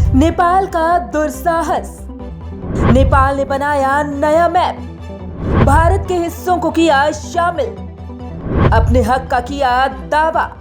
नेपाल का दुस्साहस। नेपाल ने बनाया नया मैप, भारत के हिस्सों को किया शामिल, अपने हक का किया दावा।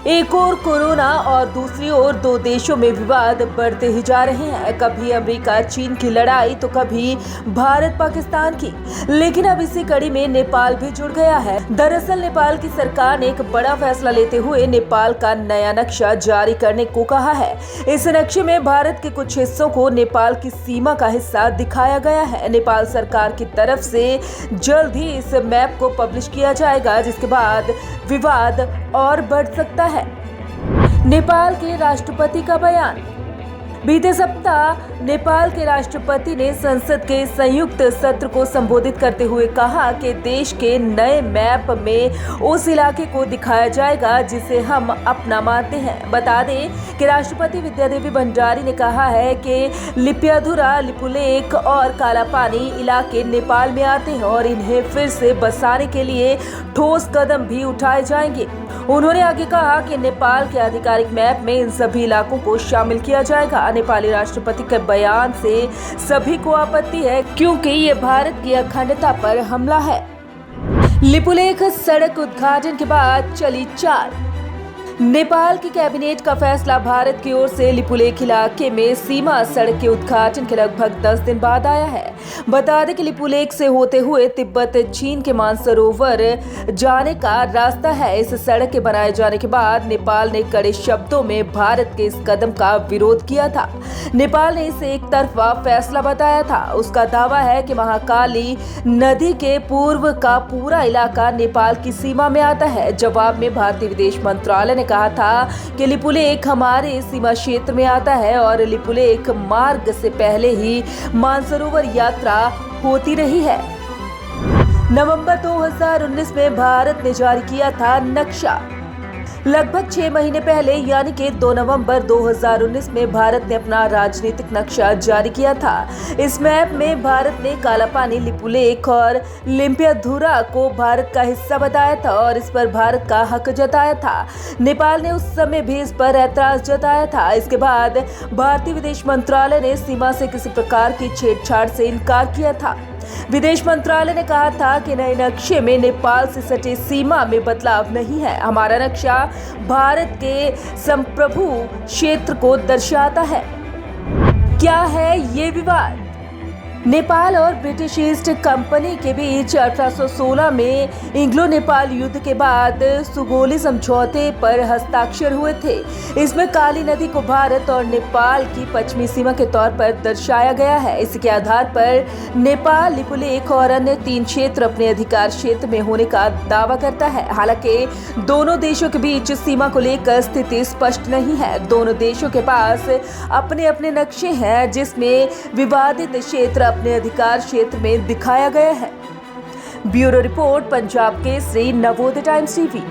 एक ओर कोरोना और दूसरी ओर दो देशों में विवाद बढ़ते ही जा रहे हैं। कभी अमेरिका चीन की लड़ाई तो कभी भारत पाकिस्तान की। लेकिन अब इसी कड़ी में नेपाल भी जुड़ गया है। दरअसल नेपाल की सरकार ने एक बड़ा फैसला लेते हुए नेपाल का नया नक्शा जारी करने को कहा है। इस नक्शे में भारत के कुछ हिस्सों को नेपाल की सीमा का हिस्सा दिखाया गया है। नेपाल सरकार की तरफ से जल्द ही इस मैप को पब्लिश किया जाएगा, जिसके बाद विवाद और बढ़ सकता है। नेपाल के राष्ट्रपति का बयान। बीते सप्ताह नेपाल के राष्ट्रपति ने संसद के संयुक्त सत्र को संबोधित करते हुए कहा कि देश के नए मैप में उस इलाके को दिखाया जाएगा जिसे हम अपना मानते हैं। बता दें कि राष्ट्रपति विद्यादेवी भंडारी ने कहा है कि लिपियाधुरा, लिपुलेख और कालापानी इलाके नेपाल में आते हैं और इन्हें फिर से बसाने के लिए ठोस कदम भी उठाए जाएंगे। उन्होंने आगे कहा कि नेपाल के आधिकारिक मैप में इन सभी इलाकों को शामिल किया जाएगा। नेपाली राष्ट्रपति के बयान से सभी को आपत्ति है, क्योंकि ये भारत की अखंडता पर हमला है। लिपुलेख सड़क उद्घाटन के बाद चली चाल। नेपाल की कैबिनेट का फैसला भारत की ओर से लिपुलेख इलाके में सीमा सड़क के उद्घाटन के लगभग 10 दिन बाद आया है। बता दें कि लिपुलेख से होते हुए तिब्बत चीन के मानसरोवर जाने का रास्ता है। इस सड़क के बनाए जाने के बाद नेपाल ने कड़े शब्दों में भारत के इस कदम का विरोध किया था। नेपाल ने इसे एक तरफा फैसला बताया था। उसका दावा है कि महाकाली नदी के पूर्व का पूरा इलाका नेपाल की सीमा में आता है। जवाब में भारतीय विदेश मंत्रालय ने कहा था कि लिपुलेख हमारे सीमा क्षेत्र में आता है और लिपुलेख मार्ग से पहले ही मानसरोवर यात्रा होती रही है। नवंबर 2019 में भारत ने जारी किया था नक्शा। लगभग 6 महीने पहले यानी कि 2 नवंबर 2019 में भारत ने अपना राजनीतिक नक्शा जारी किया था। इस मैप में भारत ने कालापानी, लिपुलेख और लिपियाधुरा को भारत का हिस्सा बताया था और इस पर भारत का हक जताया था। नेपाल ने उस समय भी इस पर ऐतराज जताया था। इसके बाद भारतीय विदेश मंत्रालय ने सीमा से किसी प्रकार की छेड़छाड़ से इनकार किया था। विदेश मंत्रालय ने कहा था कि नए नक्शे में नेपाल से सटे सीमा में बदलाव नहीं है। हमारा नक्शा भारत के संप्रभु क्षेत्र को दर्शाता है। क्या है ये विवाद? नेपाल और ब्रिटिश ईस्ट कंपनी के बीच 1816 में एंग्लो नेपाल युद्ध के बाद सुगोली समझौते पर हस्ताक्षर हुए थे। इसमें काली नदी को भारत और नेपाल की पश्चिमी सीमा के तौर पर दर्शाया गया है। इसके आधार पर नेपाल लिपुलेख और अन्य 3 क्षेत्र अपने अधिकार क्षेत्र में होने का दावा करता है। हालांकि दोनों देशों के बीच सीमा को लेकर स्थिति स्पष्ट नहीं है। दोनों देशों के पास अपने अपने नक्शे हैं, जिसमें विवादित क्षेत्र अपने अधिकार क्षेत्र में दिखाया गया है। Bureau report, Punjab Kesari, Navodaya times TV.